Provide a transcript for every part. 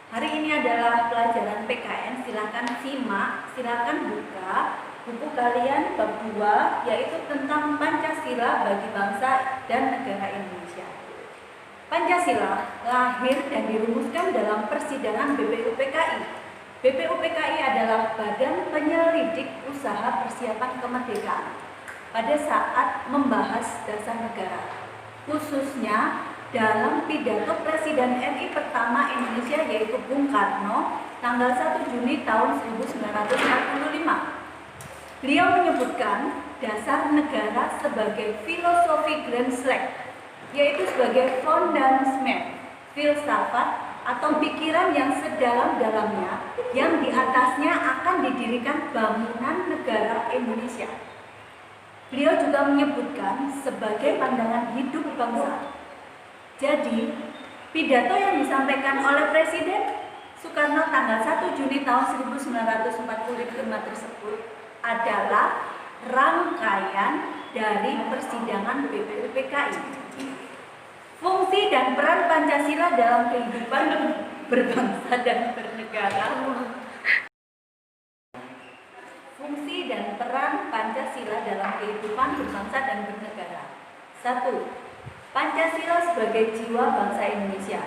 hari ini adalah pelajaran PKN. Silakan simak, silakan buka buku kalian bab 2, yaitu tentang Pancasila bagi bangsa dan negara Indonesia. Pancasila lahir dan dirumuskan dalam persidangan BPUPKI. BPUPKI adalah Badan Penyelidik Usaha Persiapan Kemerdekaan pada saat membahas dasar negara, khususnya dalam pidato Presiden RI pertama Indonesia, yaitu Bung Karno, tanggal 1 Juni tahun 1945. Beliau menyebutkan dasar negara sebagai filosofi Grand Slam, yaitu sebagai fondasmen, filsafat atau pikiran yang sedalam-dalamnya yang di atasnya akan didirikan bangunan negara Indonesia. Beliau juga menyebutkan sebagai pandangan hidup bangsa. Jadi, pidato yang disampaikan oleh Presiden Soekarno tanggal 1 Juni tahun 1945 tersebut adalah rangkaian dari persidangan BPUPKI. Fungsi dan peran Pancasila dalam kehidupan berbangsa dan bernegara. Fungsi dan peran Pancasila dalam kehidupan berbangsa dan bernegara. 1. Pancasila sebagai jiwa bangsa Indonesia.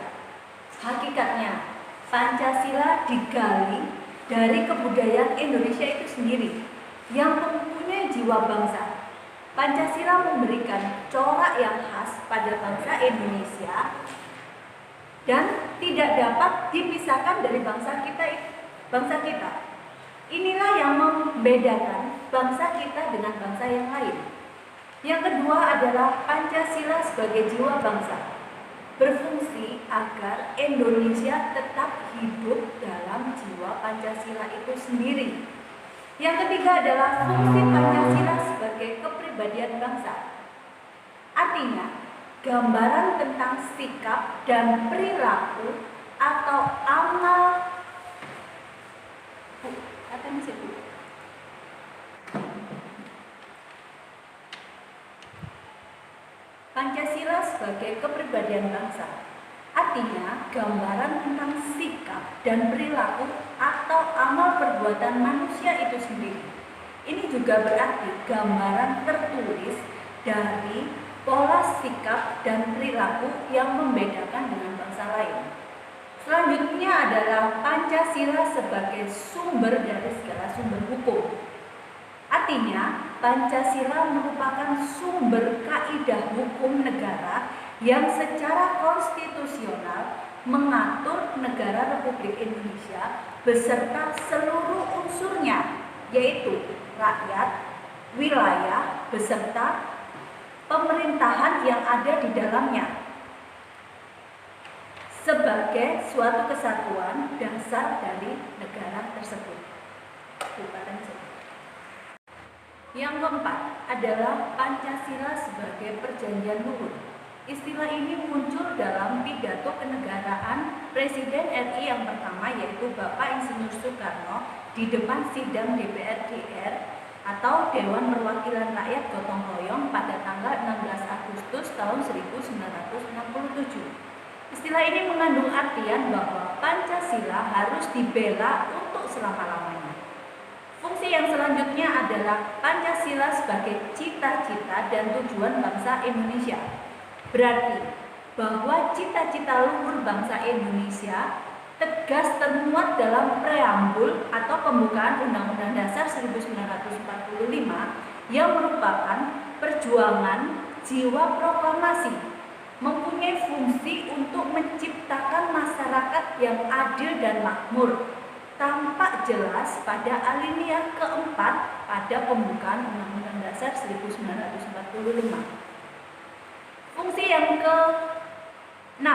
Hakikatnya, Pancasila digali dari kebudayaan Indonesia itu sendiri yang mempunyai jiwa bangsa. Pancasila memberikan corak yang khas pada bangsa Indonesia dan tidak dapat dipisahkan dari bangsa kita. Inilah yang membedakan bangsa kita dengan bangsa yang lain. Yang kedua adalah Pancasila sebagai jiwa bangsa, berfungsi agar Indonesia tetap hidup dalam jiwa Pancasila itu sendiri. Yang ketiga adalah fungsi Pancasila sebagai kepribadian bangsa. Artinya, gambaran tentang sikap dan perilaku atau amal Pancasila sebagai kepribadian bangsa. Artinya, gambaran tentang sikap dan perilaku atau amal perbuatan manusia itu sendiri. Ini juga berarti gambaran tertulis dari pola sikap dan perilaku yang membedakan dengan bangsa lain. Selanjutnya adalah Pancasila sebagai sumber dari segala sumber hukum. Artinya, Pancasila merupakan sumber kaidah hukum negara yang secara konstitusional mengatur negara Republik Indonesia beserta seluruh unsurnya, yaitu rakyat, wilayah, beserta pemerintahan yang ada di dalamnya, sebagai suatu kesatuan dasar dari negara tersebut. Yang keempat adalah Pancasila sebagai perjanjian luhur. Istilah ini muncul dalam pidato kenegaraan Presiden RI yang pertama, yaitu Bapak Insinyur Soekarno di depan sidang DPR DR atau Dewan Perwakilan Rakyat Gotong Royong pada tanggal 16 Agustus tahun 1967. Istilah ini mengandung artian bahwa Pancasila harus dibela untuk selama-lamanya. Fungsi yang selanjutnya adalah Pancasila sebagai cita-cita dan tujuan bangsa Indonesia. Berarti bahwa cita-cita luhur bangsa Indonesia tegas termuat dalam preambul atau pembukaan Undang-Undang Dasar 1945 yang merupakan perjuangan jiwa proklamasi, mempunyai fungsi untuk menciptakan masyarakat yang adil dan makmur, tampak jelas pada alinea keempat pada pembukaan Undang-Undang Dasar 1945. Fungsi yang ke-6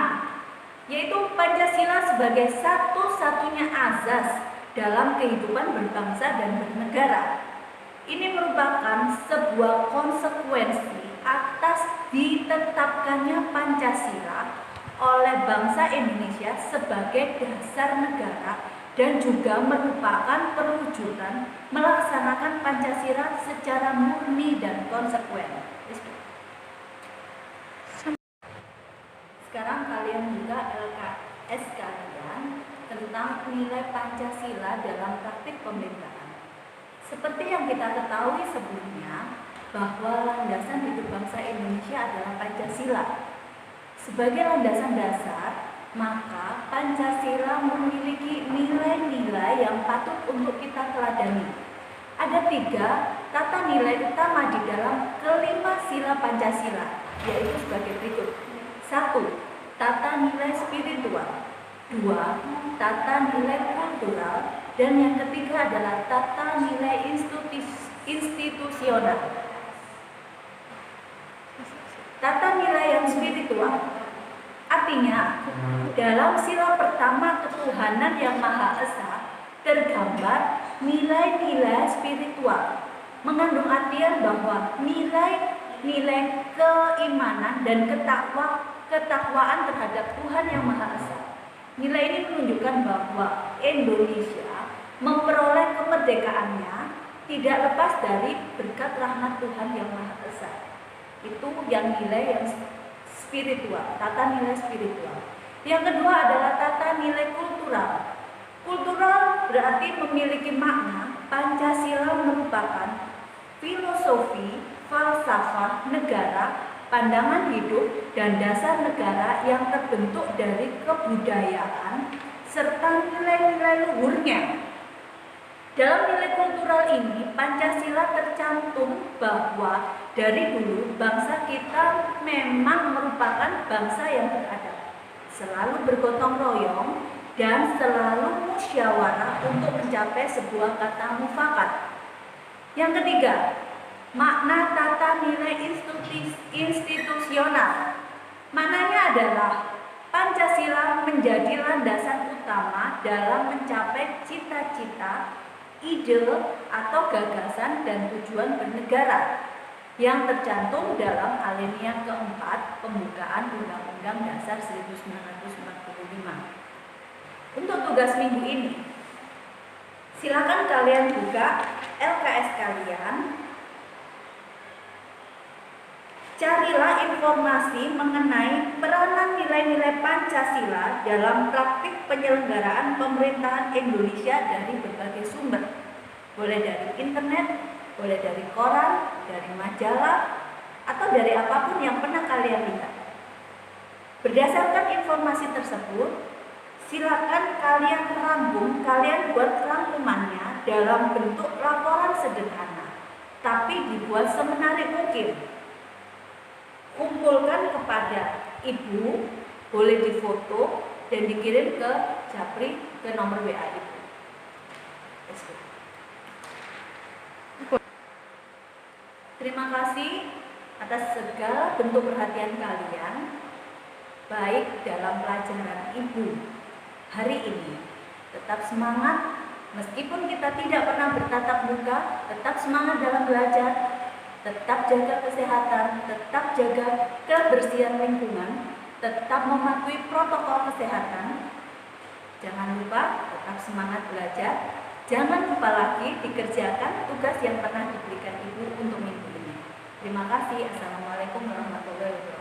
yaitu Pancasila sebagai satu-satunya azas dalam kehidupan berbangsa dan bernegara. Ini merupakan sebuah konsekuensi atas ditetapkannya Pancasila oleh bangsa Indonesia sebagai dasar negara dan juga merupakan perwujudan melaksanakan Pancasila secara murni dan konsekuen. Sekarang kalian buka LKS kalian. tentang nilai Pancasila dalam praktik pemerintahan. Seperti yang kita ketahui sebelumnya, bahwa landasan hidup bangsa Indonesia adalah Pancasila. Sebagai landasan dasar, maka Pancasila memiliki nilai-nilai yang patut untuk kita teladani. Ada 3 tata nilai utama di dalam kelima sila Pancasila, yaitu sebagai berikut. 1. Tata nilai spiritual. 2. Tata nilai kultural. Dan yang ketiga adalah tata nilai institusional. Tata nilai yang spiritual artinya dalam sila pertama ketuhanan yang Maha Esa tergambar nilai-nilai spiritual, mengandung artian bahwa nilai-nilai keimanan dan ketakwaan terhadap Tuhan yang Maha Esa. Nilai ini menunjukkan bahwa Indonesia memperoleh kemerdekaannya tidak lepas dari berkat rahmat Tuhan yang Maha Esa. Itu yang nilai yang spiritual, tata nilai spiritual. Yang kedua adalah tata nilai kultural. Kultural berarti memiliki makna Pancasila merupakan filosofi, falsafah negara, pandangan hidup, dan dasar negara yang terbentuk dari kebudayaan serta nilai-nilai luhurnya. Dalam nilai kultural ini, Pancasila tercantum bahwa dari dulu bangsa kita memang merupakan bangsa yang beradab, selalu bergotong royong, dan selalu musyawarah untuk mencapai sebuah kata mufakat. Yang ketiga, makna tata nilai institusional. Maknanya adalah Pancasila menjadi landasan utama dalam mencapai cita-cita, ide atau gagasan dan tujuan bernegara yang tercantum dalam alinea keempat pembukaan Undang-Undang Dasar 1945. Untuk tugas minggu ini, silakan kalian buka LKS kalian. Carilah informasi mengenai peranan nilai-nilai Pancasila dalam praktik penyelenggaraan pemerintahan Indonesia dari berbagai sumber. Boleh dari internet, boleh dari koran, dari majalah, atau dari apapun yang pernah kalian lihat. Berdasarkan informasi tersebut, silakan kalian rangkum, kalian buat rangkumannya dalam bentuk laporan sederhana, tapi dibuat semenarik mungkin. Kumpulkan kepada ibu, boleh difoto dan dikirim ke Japri ke nomor WA ibu. Terima kasih atas segala bentuk perhatian kalian, baik dalam pelajaran ibu hari ini. Tetap semangat, meskipun kita tidak pernah bertatap muka, tetap semangat dalam belajar. Tetap jaga kesehatan, tetap jaga kebersihan lingkungan, tetap mematuhi protokol kesehatan. Jangan lupa tetap semangat belajar. Jangan lupa lagi dikerjakan tugas yang pernah diberikan ibu untuk minggu ini. Terima kasih. Assalamualaikum warahmatullahi wabarakatuh.